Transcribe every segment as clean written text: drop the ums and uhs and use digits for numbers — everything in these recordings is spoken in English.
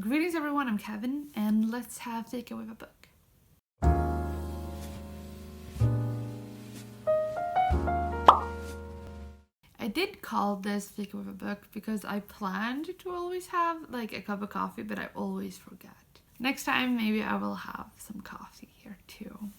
Greetings everyone, I'm Kevin, and let's have Fika with a book. I did call this Fika with a book because I planned to always have like a cup of coffee, but I always forget. Next time maybe I will have some coffee here too.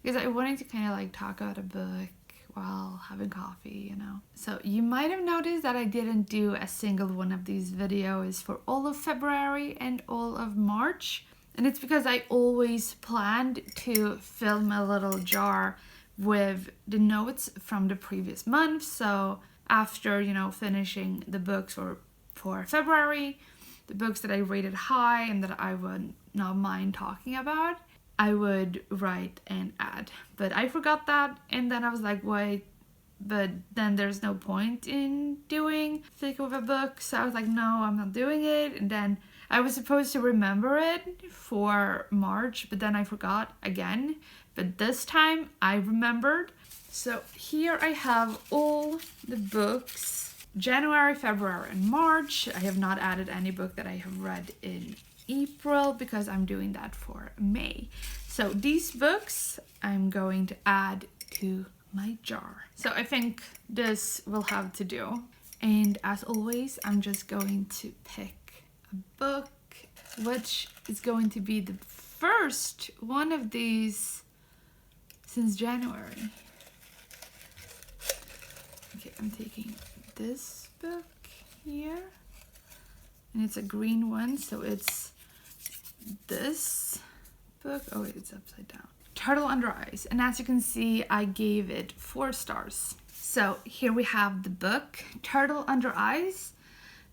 Because I wanted to kind of like talk about a book while having coffee, you know. So you might have noticed that I didn't do a single one of these videos for all of February and all of March. And it's because I always planned to film a little jar with the notes from the previous month. So after, finishing the books for February, the books that I rated high and that I would not mind talking about, I would write and add. But I forgot that, and then I was like, wait, but then there's no point in doing Fika with a book. So I was like, no, I'm not doing it. And then I was supposed to remember it for March, but then I forgot again. But this time I remembered. So here I have all the books, January, February, and March. I have not added any book that I have read in April because I'm doing that for May. So these books I'm going to add to my jar. So I think this will have to do. And as always, I'm just going to pick a book, which is going to be the first one of these since January. Okay, I'm taking this book here, and it's a green one, so it's this book. Oh wait, it's upside down. Turtle Under Ice, and as you can see, I gave it 4 stars. So here we have the book Turtle Under Ice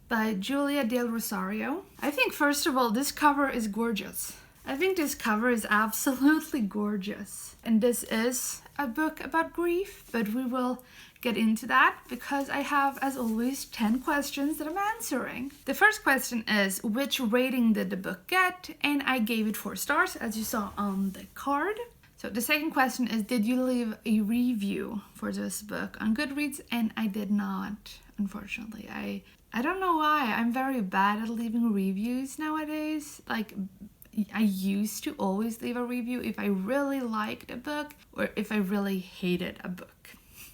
by Juleah del Rosario. I think first of all, this cover is gorgeous. I think this cover is absolutely gorgeous. And this is a book about grief, but we will get into that because I have, as always, 10 questions that I'm answering. The first question is, which rating did the book get? And I gave it 4 stars, as you saw on the card. So the second question is, did you leave a review for this book on Goodreads? And I did not, unfortunately. I don't know why. I'm very bad at leaving reviews nowadays. Like, I used to always leave a review if I really liked a book or if I really hated a book.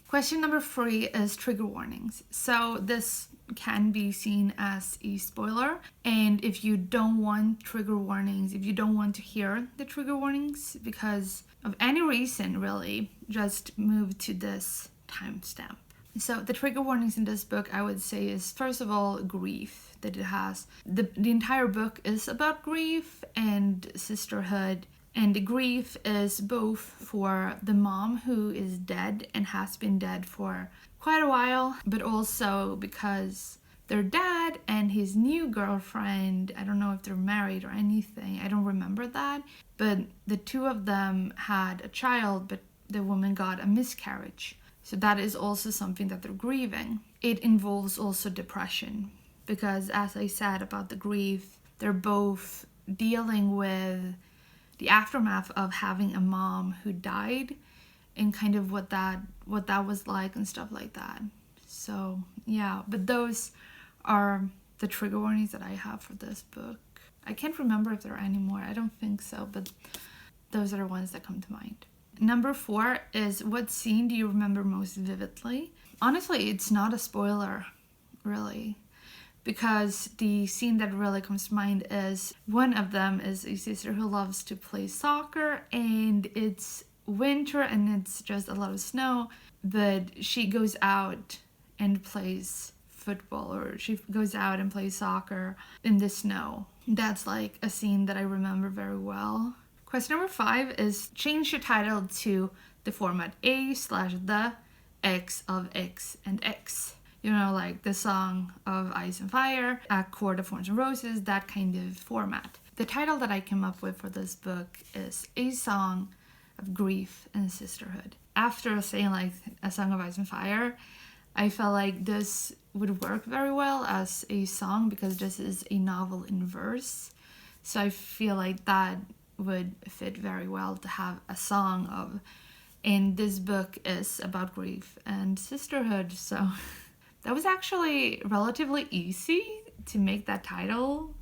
Question number 3 is trigger warnings. So this can be seen as a spoiler, and if you don't want trigger warnings, if you don't want to hear the trigger warnings because of any reason really, just move to this timestamp. So the trigger warnings in this book, I would say, is first of all grief that it has. The entire book is about grief and sisterhood. And the grief is both for the mom who is dead and has been dead for quite a while, but also because their dad and his new girlfriend, I don't know if they're married or anything, I don't remember that, but the two of them had a child, but the woman got a miscarriage. So that is also something that they're grieving. It involves also depression because, as I said about the grief, they're both dealing with the aftermath of having a mom who died and kind of what that was like and stuff like that. So yeah, but those are the trigger warnings that I have for this book. I can't remember if there are any more. I don't think so, but those are the ones that come to mind. Number 4 is, what scene do you remember most vividly? Honestly, it's not a spoiler, really. Because the scene that really comes to mind is, one of them is a sister who loves to play soccer, and it's winter and it's just a lot of snow, but she goes out and plays football, or she goes out and plays soccer in the snow. That's like a scene that I remember very well. Question number 5 is, change your title to the format A/the X of X and X. You know, like the Song of Ice and Fire, A Court of Thorns and Roses, that kind of format. The title that I came up with for this book is A Song of Grief and Sisterhood. After saying like A Song of Ice and Fire, I felt like this would work very well as a song because this is a novel in verse. So I feel like that would fit very well to have a song of. And this book is about grief and sisterhood, so that was actually relatively easy to make that title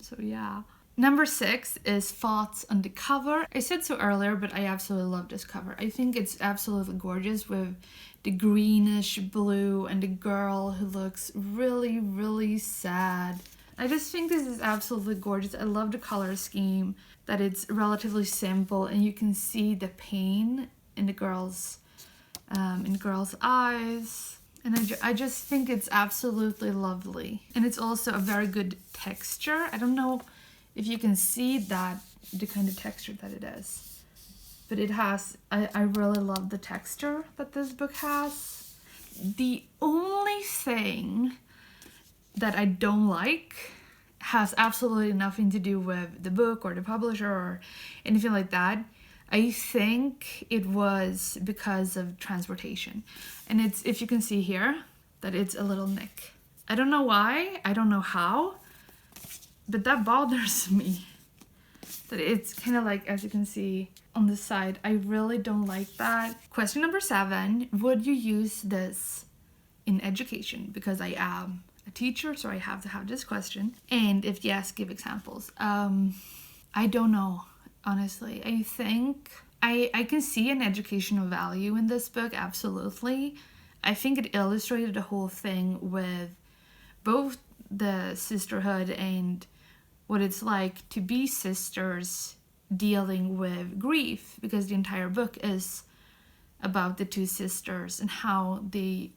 So yeah. Number 6 is Thoughts on the Cover. I said so earlier, but I absolutely love this cover. I think it's absolutely gorgeous with the greenish blue and the girl who looks really, really sad. I just think this is absolutely gorgeous. I love the color scheme, that it's relatively simple and you can see the pain in the girl's eyes. And I just think it's absolutely lovely. And it's also a very good texture. I don't know if you can see that, the kind of texture that it is. But it has, I really love the texture that this book has. The only thing that I don't like has absolutely nothing to do with the book or the publisher or anything like that. I think it was because of transportation. And it's, if you can see here, that it's a little nick. I don't know why, I don't know how, but that bothers me. That it's kind of like, as you can see on the side, I really don't like that. Question number 7, would you use this in education? Because I am a teacher, so I have to have this question. And if yes, give examples. I don't know. Honestly, I think I can see an educational value in this book, absolutely. I think it illustrated the whole thing with both the sisterhood and what it's like to be sisters dealing with grief, because the entire book is about the two sisters and how they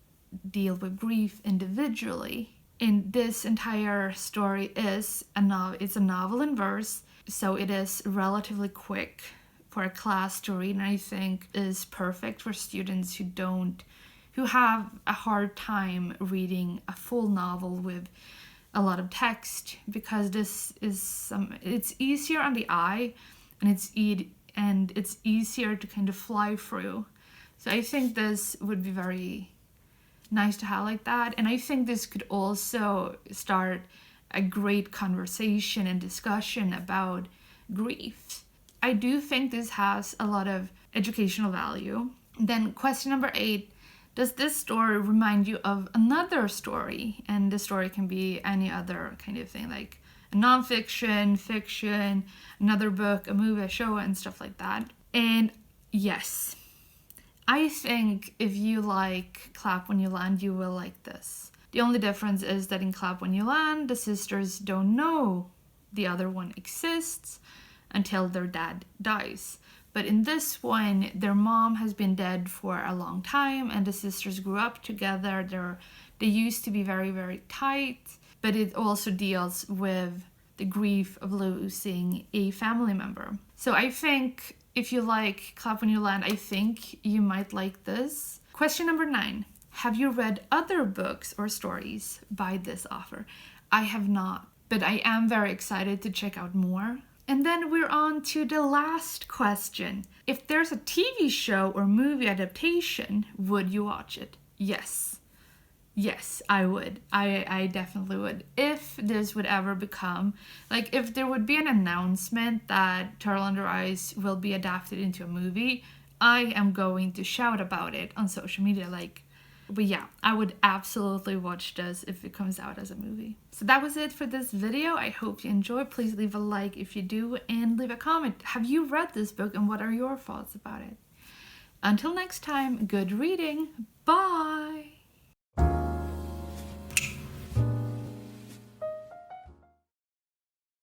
deal with grief individually. And this entire story is it's a novel in verse. So it is relatively quick for a class to read, and I think is perfect for students who have a hard time reading a full novel with a lot of text, because this is it's easier on the eye and it's easier to kind of fly through. So I think this would be very nice to have like that, and I think this could also start a great conversation and discussion about grief. I do think this has a lot of educational value. Then question number 8, does this story remind you of another story? And the story can be any other kind of thing, like a nonfiction, fiction, another book, a movie, a show, and stuff like that. And yes, I think if you like Clap When You Land, you will like this. The only difference is that in Clap When You Land, the sisters don't know the other one exists until their dad dies. But in this one, their mom has been dead for a long time and the sisters grew up together. They used to be very, very tight, but it also deals with the grief of losing a family member. So I think if you like Clap When You Land, I think you might like this. Question number 9. Have you read other books or stories by this author? I have not, but I am very excited to check out more. And then we're on to the last question. If there's a TV show or movie adaptation, would you watch it? Yes. Yes, I would. I definitely would. If this would ever become, like if there would be an announcement that Turtle Under Ice will be adapted into a movie, I am going to shout about it on social media, but yeah, I would absolutely watch this if it comes out as a movie. So that was it for this video. I hope you enjoyed. Please leave a like if you do and leave a comment. Have you read this book and what are your thoughts about it? Until next time, good reading. Bye!